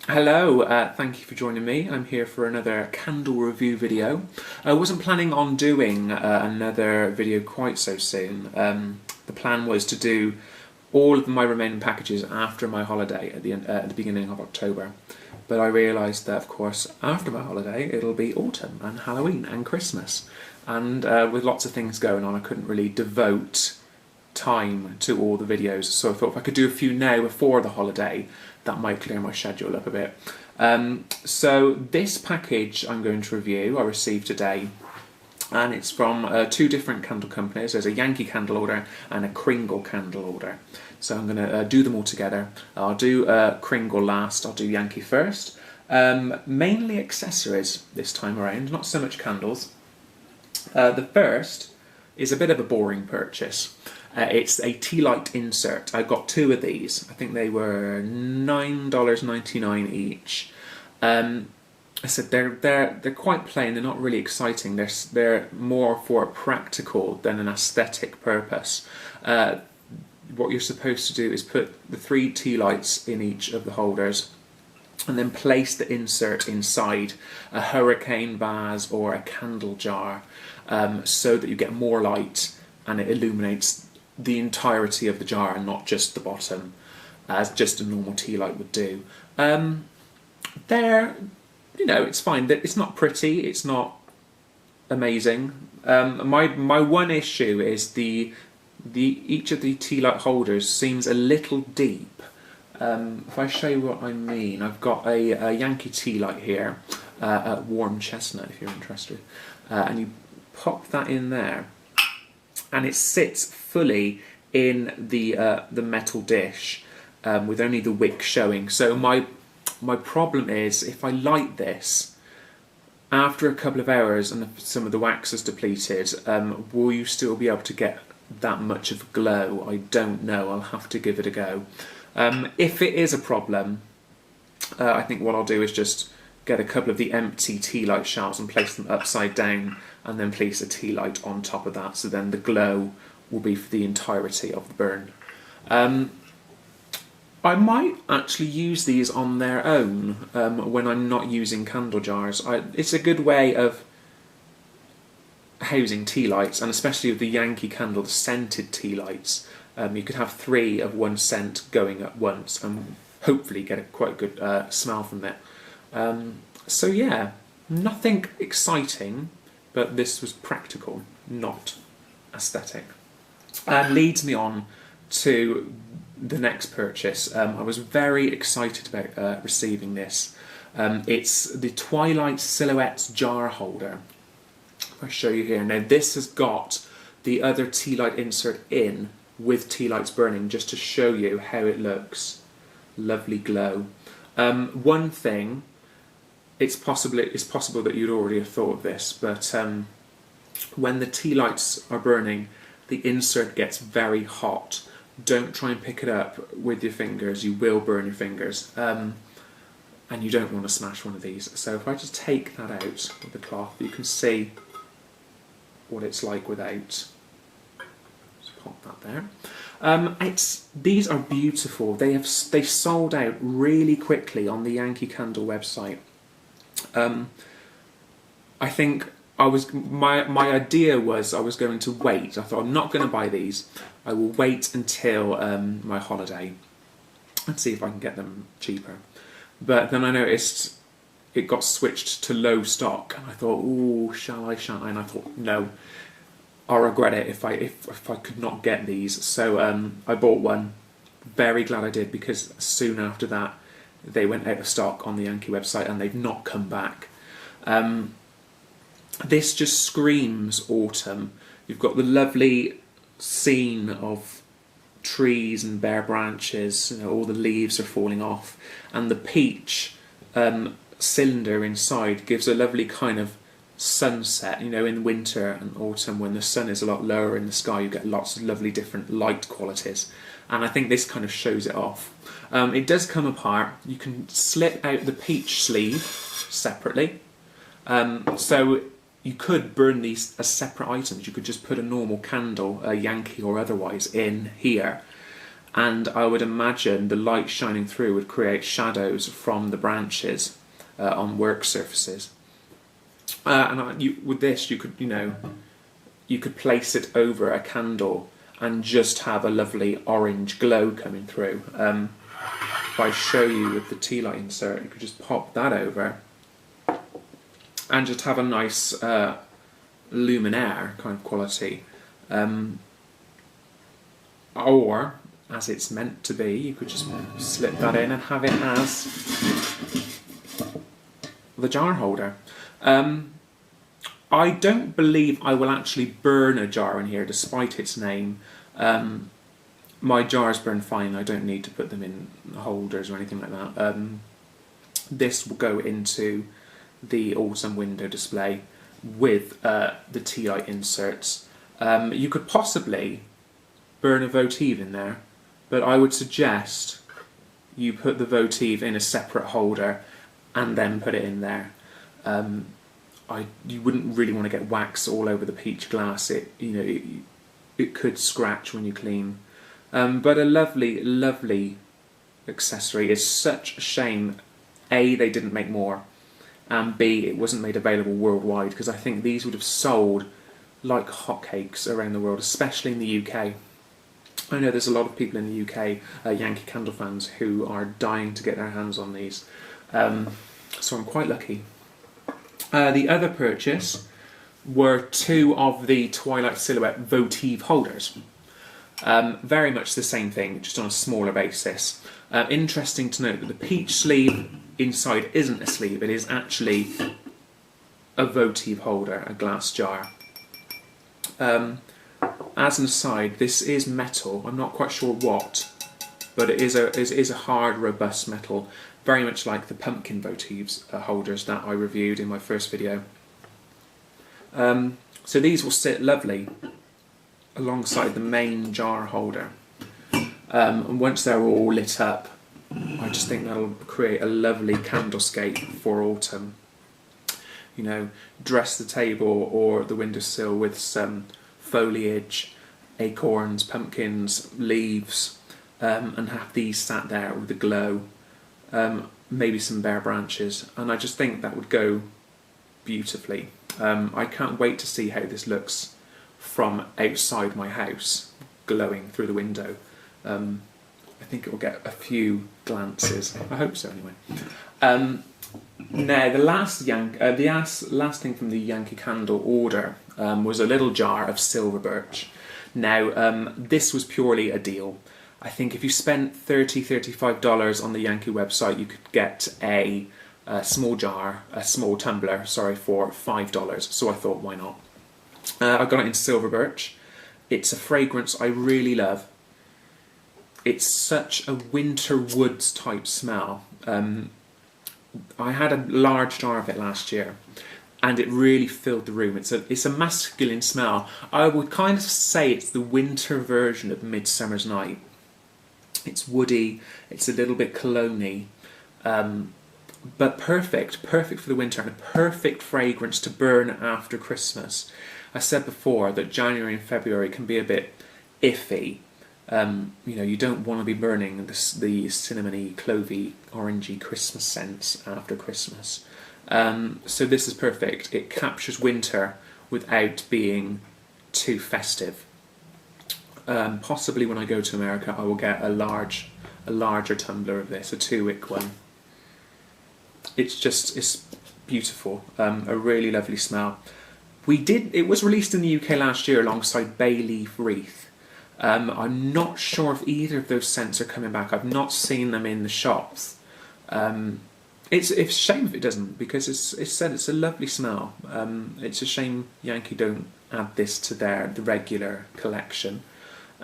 Hello, thank you for joining me. I'm here for another candle review video. I wasn't planning on doing another video quite so soon. The plan was to do all of my remaining packages after my holiday at the beginning of October. But I realised that, of course, after my holiday it'll be autumn and Halloween and Christmas. And with lots of things going on, I couldn't really devote time to all the videos, so I thought if I could do a few now before the holiday, that might clear my schedule up a bit. So this package I'm going to review I received today, and it's from two different candle companies. There's a Yankee Candle order and a Kringle Candle order. So I'm going to do them all together. I'll do Kringle last, I'll do Yankee first. Mainly accessories this time around, not so much candles. The first is a bit of a boring purchase. It's a tea light insert. I got two of these. I think they were $9.99 each. I said they're quite plain. They're not really exciting. They're more for a practical than an aesthetic purpose. What you're supposed to do is put the three tea lights in each of the holders, and then place the insert inside a hurricane vase or a candle jar, so that you get more light and it illuminates the entirety of the jar and not just the bottom, as just a normal tea light would do. It's fine. It's not pretty, it's not amazing. My one issue is each of the tea light holders seems a little deep. If I show you what I mean, I've got a Yankee tea light here, a warm chestnut if you're interested, and you pop that in there, and it sits fully in the metal dish, with only the wick showing. So my problem is, if I light this after a couple of hours and some of the wax is depleted, will you still be able to get that much of a glow? I don't know. I'll have to give it a go. If it is a problem, I think what I'll do is just get a couple of the empty tea light shells and place them upside down, and then place a tea light on top of that, so then the glow will be for the entirety of the burn. I might actually use these on their own when I'm not using candle jars. It's a good way of housing tea lights, and especially with the Yankee Candle, the scented tea lights. You could have three of one scent going at once and hopefully get a quite good smell from it. So yeah, nothing exciting, but this was practical, not aesthetic. And leads me on to the next purchase. I was very excited about receiving this. It's the Twilight Silhouette Jar holder. I'll show you here. Now this has got the other tea light insert in with tea lights burning, just to show you how it looks. Lovely glow. One thing, it's possible that you'd already have thought of this, but when the tea lights are burning, the insert gets very hot. Don't try and pick it up with your fingers, you will burn your fingers, and you don't want to smash one of these. So if I just take that out with the cloth, you can see what it's like without. Just pop that there. These are beautiful. They sold out really quickly on the Yankee Candle website. I think my idea was I was going to wait. I thought, I'm not going to buy these. I will wait until my holiday and see if I can get them cheaper. But then I noticed it got switched to low stock. I thought, ooh, shall I? And I thought, no, I'll regret it if I could not get these. So I bought one. Very glad I did, because soon after that they went out of stock on the Yankee website and they've not come back. This just screams autumn. You've got the lovely scene of trees and bare branches, all the leaves are falling off, and the peach cylinder inside gives a lovely kind of sunset. In winter and autumn, when the sun is a lot lower in the sky, you get lots of lovely different light qualities, and I think this kind of shows it off. It does come apart. You can slip out the peach sleeve separately, so you could burn these as separate items. You could just put a normal candle, a Yankee or otherwise, in here, and I would imagine the light shining through would create shadows from the branches on work surfaces. With this, you could place it over a candle and just have a lovely orange glow coming through. If I show you with the tea light insert, you could just pop that over and just have a nice luminaire kind of quality. Or, as it's meant to be, you could just slip that in and have it as the jar holder. I don't believe I will actually burn a jar in here, despite its name. My jars burn fine. I don't need to put them in holders or anything like that. This will go into the autumn window display with the tea light inserts. You could possibly burn a votive in there, but I would suggest you put the votive in a separate holder and then put it in there. You wouldn't really want to get wax all over the peach glass. It could scratch when you clean. But a lovely, lovely accessory. It's such a shame, A, they didn't make more, and B, it wasn't made available worldwide, because I think these would have sold like hotcakes around the world, especially in the UK. I know there's a lot of people in the UK, Yankee Candle fans, who are dying to get their hands on these. So I'm quite lucky. The other purchase were 2 of the Twilight Silhouette Votive holders. Very much the same thing, just on a smaller basis. Interesting to note that the peach sleeve inside isn't a sleeve, it is actually a votive holder, a glass jar. As an aside, this is metal. I'm not quite sure what, but it is a hard, robust metal, very much like the pumpkin votives holders that I reviewed in my first video. So these will sit lovely alongside the main jar holder. And once they're all lit up, I just think that'll create a lovely candlescape for autumn. You know, dress the table or the windowsill with some foliage, acorns, pumpkins, leaves, and have these sat there with the glow. Maybe some bare branches, and I just think that would go beautifully. I can't wait to see how this looks from outside my house, glowing through the window. I think it will get a few glances. I hope so, anyway. Now, the last thing from the Yankee Candle order was a little jar of silver birch. Now, this was purely a deal. I think if you spent $35 on the Yankee website, you could get a small tumbler, for $5. So I thought, why not? I got it in silver birch. It's a fragrance I really love. It's such a winter woods type smell. I had a large jar of it last year, and it really filled the room. It's a masculine smell. I would kind of say it's the winter version of Midsummer's Night. It's woody, it's a little bit cologne-y, but perfect for the winter, and a perfect fragrance to burn after Christmas. I said before that January and February can be a bit iffy. You don't want to be burning the cinnamony, clovey, orangey Christmas scents after Christmas. So this is perfect. It captures winter without being too festive. Possibly when I go to America, I will get a larger tumbler of this, a 2-wick one. It's beautiful. A really lovely smell. It was released in the UK last year alongside Bay Leaf Wreath. I'm not sure if either of those scents are coming back. I've not seen them in the shops. It's a shame if it doesn't, because it's said it's a lovely smell. It's a shame Yankee don't add this to the regular collection.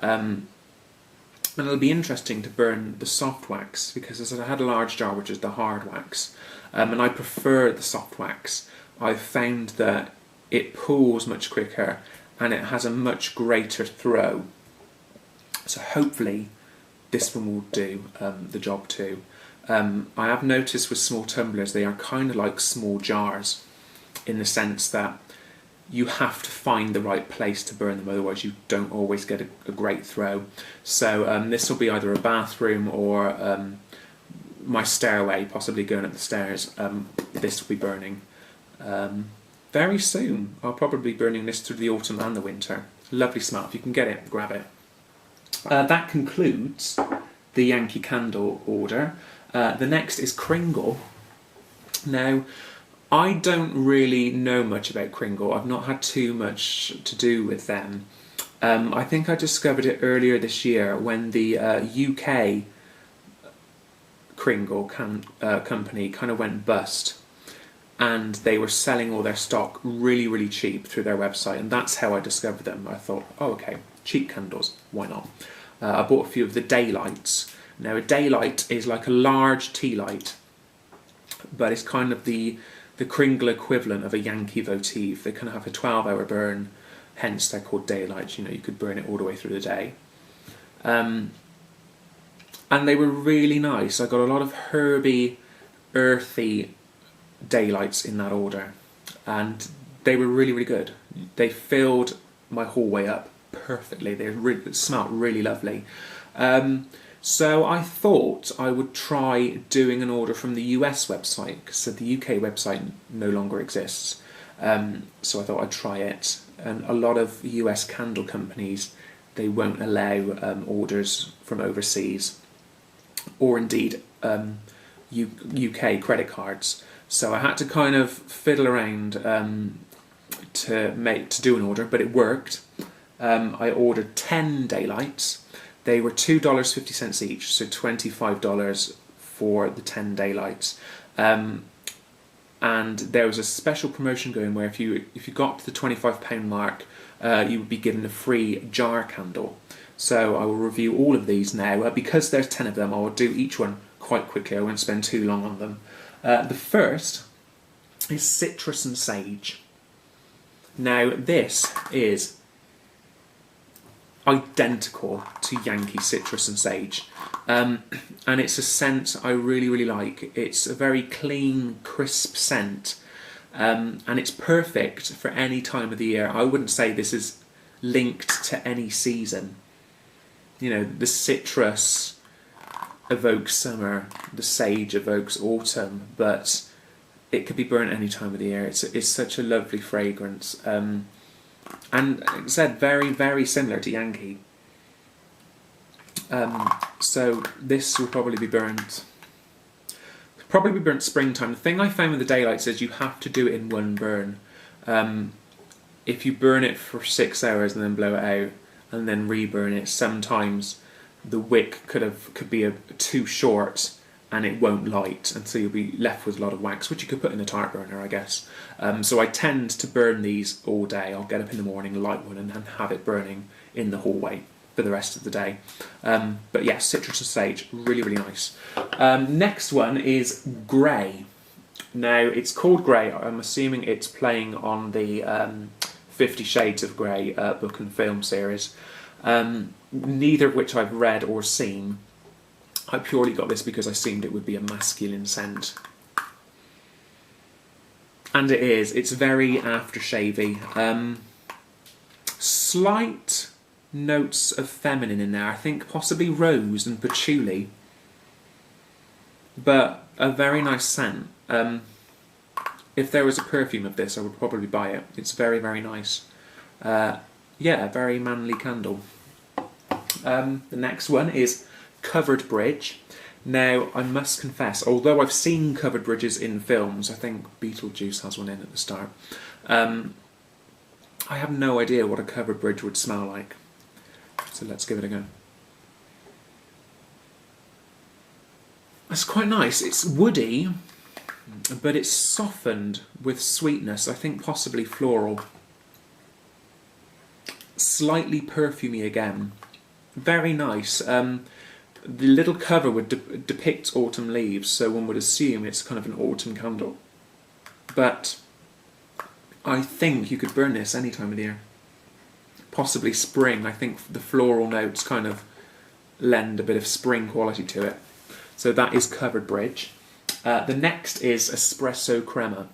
And it'll be interesting to burn the soft wax, because I had a large jar which is the hard wax, and I prefer the soft wax. I've found that it pools much quicker and it has a much greater throw. So hopefully this one will do the job too. I have noticed with small tumblers they are kind of like small jars, in the sense that you have to find the right place to burn them, otherwise you don't always get a great throw. So this will be either a bathroom or my stairway, possibly going up the stairs. This will be burning very soon. I'll probably be burning this through the autumn and the winter. Lovely smell. If you can get it, grab it. That concludes the Yankee Candle order. The next is Kringle. Now, I don't really know much about Kringle. I've not had too much to do with them. I think I discovered it earlier this year when the UK Kringle company kind of went bust, and they were selling all their stock really, really cheap through their website, and that's how I discovered them. I thought, oh, okay, cheap candles, why not? I bought a few of the daylights. Now, a daylight is like a large tea light, but it's kind of the Kringle equivalent of a Yankee Votive. They kind of have a 12-hour burn, hence they're called daylights. You know, you could burn it all the way through the day. And they were really nice. I got a lot of herby, earthy daylights in that order, and they were really, really good. They filled my hallway up perfectly. They smelled really lovely. So I thought I would try doing an order from the US website, because the UK website no longer exists. So I thought I'd try it. And a lot of US candle companies, they won't allow orders from overseas, or indeed UK credit cards. So I had to kind of fiddle around to do an order, but it worked. I ordered 10 daylights. They were $2.50 each, so $25 for the 10 daylights. And there was a special promotion going where if you got to the £25 mark, you would be given a free jar candle. So I will review all of these now. Because there's 10 of them, I will do each one quite quickly. I won't spend too long on them. The first is citrus and sage. Now, this is identical to Yankee citrus and sage, and it's a scent I really, really like. It's a very clean, crisp scent, and it's perfect for any time of the year. I wouldn't say this is linked to any season. You know, the citrus evokes summer, the sage evokes autumn, but it could be burnt any time of the year. It's such a lovely fragrance. And like I said, very, very similar to Yankee. So this will probably be burnt springtime. The thing I found with the daylights is you have to do it in one burn. If you burn it for 6 hours and then blow it out and then reburn it, sometimes the wick could be too short and it won't light, and so you'll be left with a lot of wax, which you could put in a tart burner, I guess. So I tend to burn these all day. I'll get up in the morning, light one, and have it burning in the hallway for the rest of the day. But yes, citrus and sage, really, really nice. Next one is grey. Now, it's called grey. I'm assuming it's playing on the 50 Shades of Grey book and film series, neither of which I've read or seen. I purely got this because I assumed it would be a masculine scent. And it is. It's very aftershavey. Slight notes of feminine in there. I think possibly rose and patchouli. But a very nice scent. If there was a perfume of this, I would probably buy it. It's very, very nice. Yeah, a very manly candle. The next one is Covered Bridge. Now, I must confess, although I've seen covered bridges in films, I think Beetlejuice has one in at the start, I have no idea what a covered bridge would smell like. So let's give it a go. It's quite nice. It's woody, but it's softened with sweetness, I think possibly floral. Slightly perfumey again. Very nice. The little cover would depict autumn leaves, so one would assume it's kind of an autumn candle. But I think you could burn this any time of the year. Possibly spring. I think the floral notes kind of lend a bit of spring quality to it. So that is Covered Bridge. The next is Espresso Crema.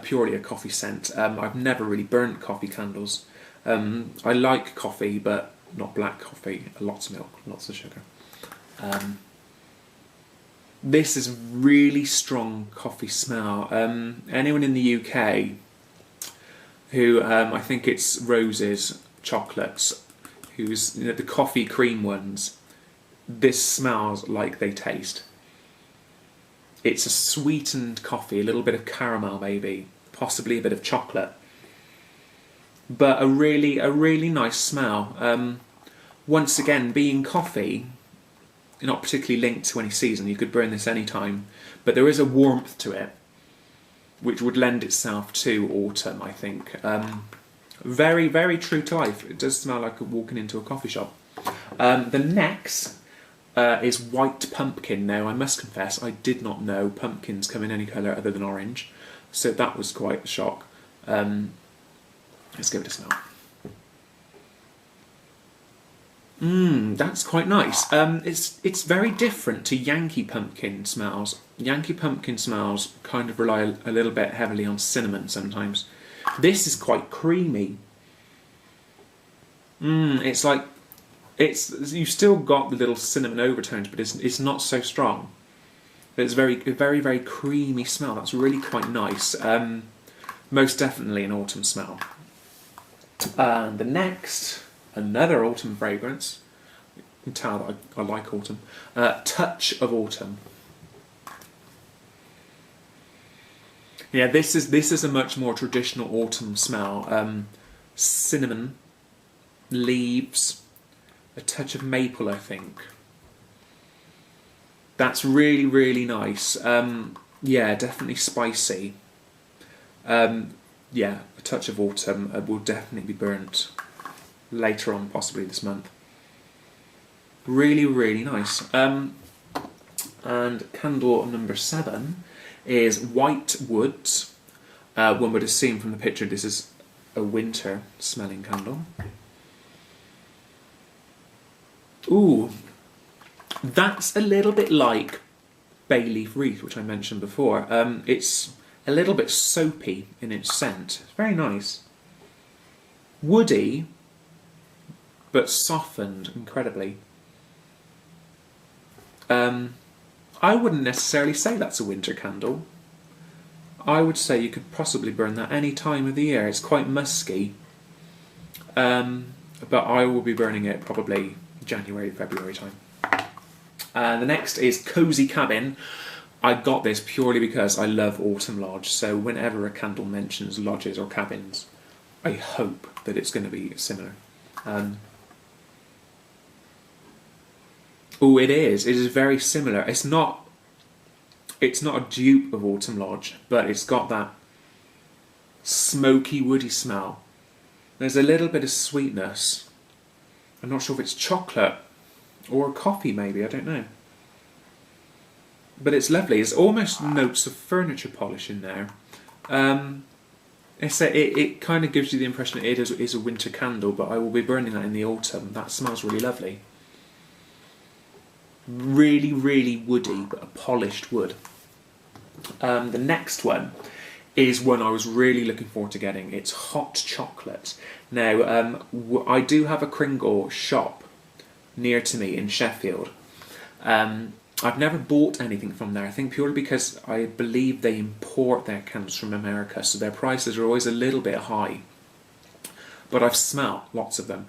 purely a coffee scent. I've never really burnt coffee candles. I like coffee, but not black coffee. Lots of milk, lots of sugar. This is really strong coffee smell. Anyone in the UK who, I think it's Rose's chocolates, who's the coffee cream ones, this smells like they taste. It's a sweetened coffee, a little bit of caramel maybe, possibly a bit of chocolate, but a really nice smell. Once again, being coffee, not particularly linked to any season, you could burn this any time, but there is a warmth to it which would lend itself to autumn, I think. Very, very true to life. It does smell like walking into a coffee shop. The next is white pumpkin. Now, I must confess, I did not know pumpkins come in any colour other than orange, so that was quite a shock. Let's give it a smell. That's quite nice. It's very different to Yankee pumpkin smells. Yankee pumpkin smells kind of rely a little bit heavily on cinnamon sometimes. This is quite creamy. It's like you've still got the little cinnamon overtones, but it's not so strong. But it's very, very creamy smell. That's really quite nice. Most definitely an autumn smell. And the next, another autumn fragrance. You can tell that I like autumn. Touch of autumn. Yeah, this is a much more traditional autumn smell. Cinnamon, leaves, a touch of maple, I think. That's really nice. Yeah, definitely spicy. Yeah, a touch of autumn will definitely be burnt later on, possibly this month. Really nice. And candle number 7 is white woods. One would have seen from the picture this is a winter smelling candle. Ooh, that's a little bit like bay leaf wreath, which I mentioned before. It's a little bit soapy in its scent. It's very nice. Woody, but softened incredibly. I wouldn't necessarily say that's a winter candle. I would say you could possibly burn that any time of the year. It's quite musky. But I will be burning it probably January, February time. The next is Cozy Cabin. I got this purely because I love Autumn Lodge, so whenever a candle mentions lodges or cabins, I hope that it's going to be similar. Oh, it is. It is very similar. It's not a dupe of Autumn Lodge, but it's got that smoky, woody smell. There's a little bit of sweetness. I'm not sure if it's chocolate or coffee, maybe. I don't know. But it's lovely. It's almost notes of furniture polish in there. It kind of gives you the impression that it is a winter candle, but I will be burning that in the autumn. That smells really lovely. Really woody, but a polished wood. The next one is one I was really looking forward to getting. It's hot chocolate. Now, I do have a Kringle shop near to me in Sheffield. I've never bought anything from there, I think purely because I believe they import their candles from America, so their prices are always a little bit high. But I've smelled lots of them,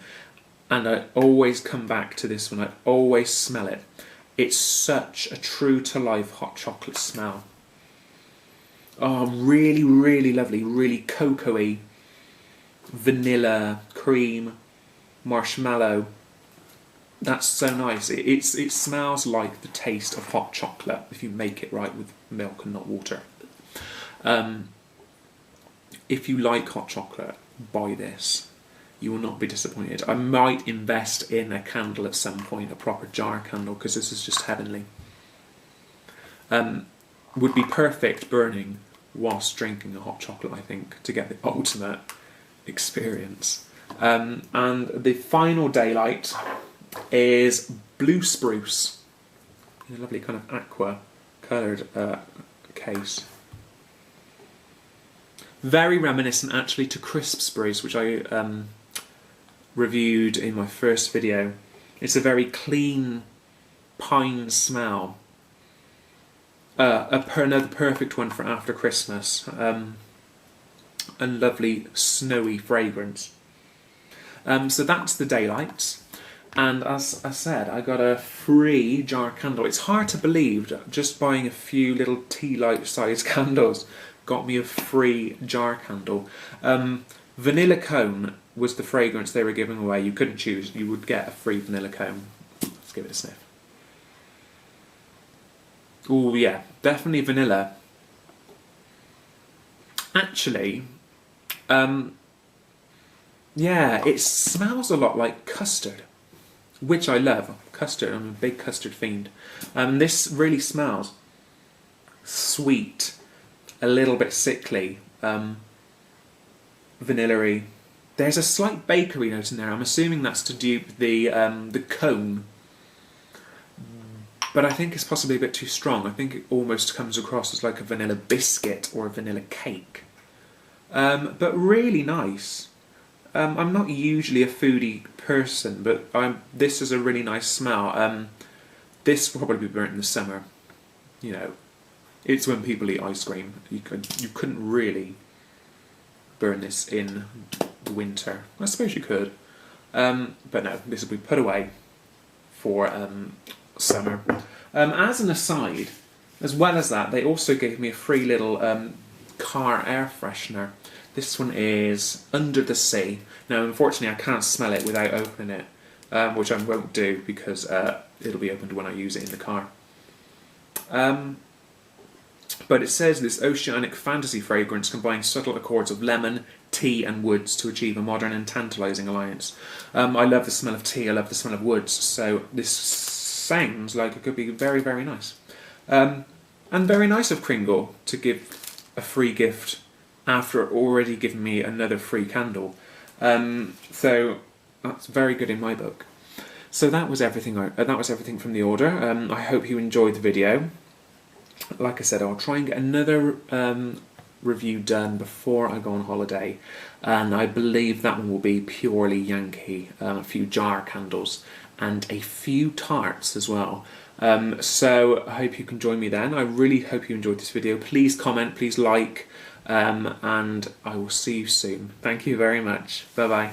and I always come back to this one. I always smell it. It's such a true-to-life hot chocolate smell. Oh, really lovely, really cocoa-y, vanilla, cream, marshmallow. That's so nice. It smells like the taste of hot chocolate if you make it right with milk and not water. If you like hot chocolate, buy this. You will not be disappointed. I might invest in a candle at some point, a proper jar candle, because this is just heavenly. Would be perfect burning whilst drinking a hot chocolate, I think, to get the ultimate experience. And the final daylight is blue spruce in a lovely kind of aqua coloured case. Very reminiscent actually to crisp spruce, which I reviewed in my first video. It's a very clean pine smell. Another perfect one for after Christmas. And lovely snowy fragrance. So that's the daylights. And as I said, I got a free jar candle. It's hard to believe that just buying a few little tea light sized candles got me a free jar candle. Vanilla cone was the fragrance they were giving away. You couldn't choose, you would get a free vanilla cone. Let's give it a sniff. Oh yeah, definitely vanilla. Actually, yeah, it smells a lot like custard, which I love. Custard, I'm a big custard fiend. This really smells sweet, a little bit sickly, vanilla-y. There's a slight bakery note in there. I'm assuming that's to dupe the cone, but I think it's possibly a bit too strong. I think it almost comes across as like a vanilla biscuit or a vanilla cake. But really nice. I'm not usually a foodie person, but this is a really nice smell. This will probably be burnt in the summer. You know, it's when people eat ice cream. You couldn't really burn this in the winter. I suppose you could, but no, this will be put away for summer. As an aside, as well as that, they also gave me a free little car air freshener. This one is Under the Sea. Now, unfortunately, I can't smell it without opening it, which I won't do because it'll be opened when I use it in the car. But it says this oceanic fantasy fragrance combines subtle accords of lemon, tea and woods to achieve a modern and tantalising alliance. I love the smell of tea, I love the smell of woods, so this sounds like it could be very, very nice. And very nice of Kringle to give a free gift after already giving me another free candle. So that's very good in my book. So that was everything. That was everything from the order. I hope you enjoyed the video. Like I said, I'll try and get another review done before I go on holiday, and I believe that one will be purely Yankee. A few jar candles and a few tarts as well. So I hope you can join me then. I really hope you enjoyed this video. Please comment, please like, and I will see you soon. Thank you very much. Bye bye.